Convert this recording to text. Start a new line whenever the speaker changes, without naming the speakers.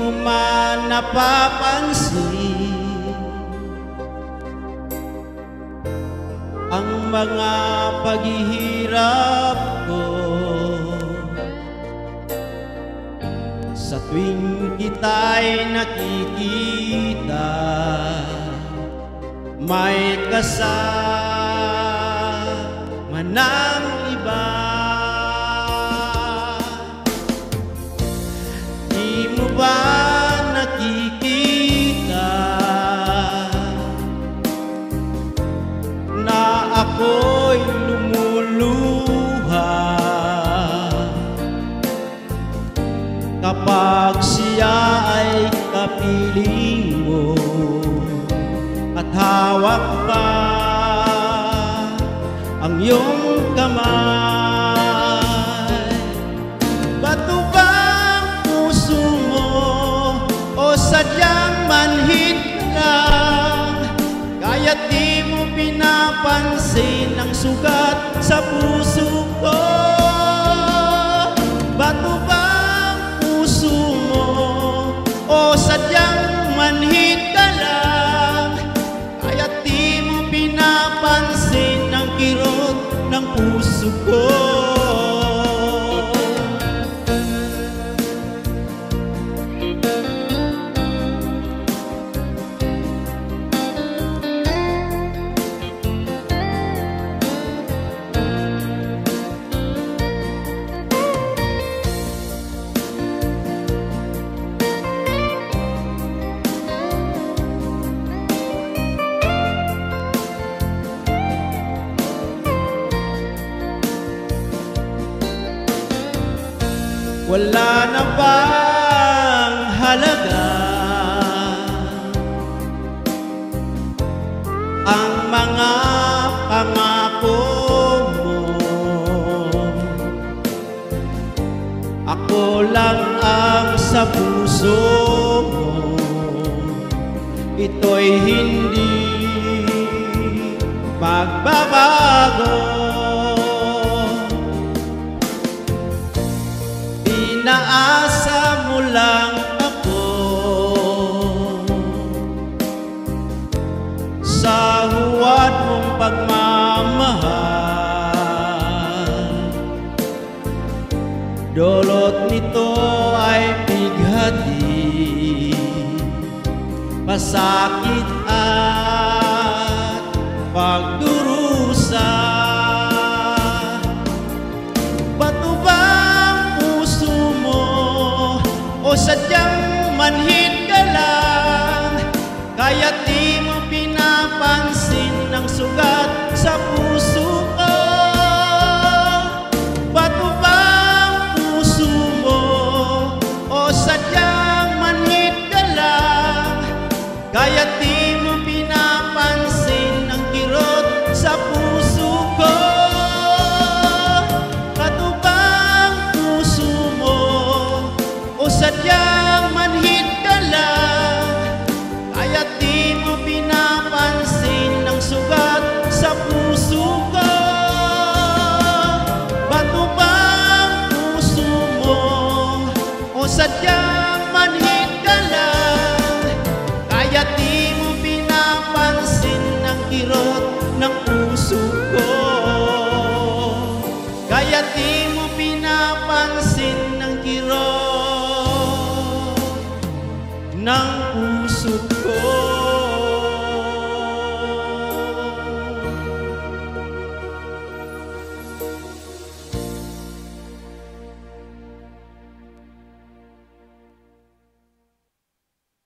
mo man napapansin ang mga paghihirap ko sa tuwing kita'y nakikita. May kasama ng iba. Di mo ba nakikita na ako'y lumuluha kapag siya ay kapiling mo at hawak pa ang iyong kamay? Bato bang puso mo o sadyang manhid lang? Kaya't di mo pinapansin ang sugat sa puso ko. Bato bang puso mo o sadyang manhid ka lang? Kaya't di mo pinapansin ang kirot ng puso ko. Wala na bang halaga ang mga pangako mo? Ako lang ang sa puso mo, ito'y hindi magbabago. Inaasa mo lang ako sa huwad mong pagmamahal. Dulot nito ay bighati, pasakit at pagdurusa. Bato bang puso mo o sadyang manhid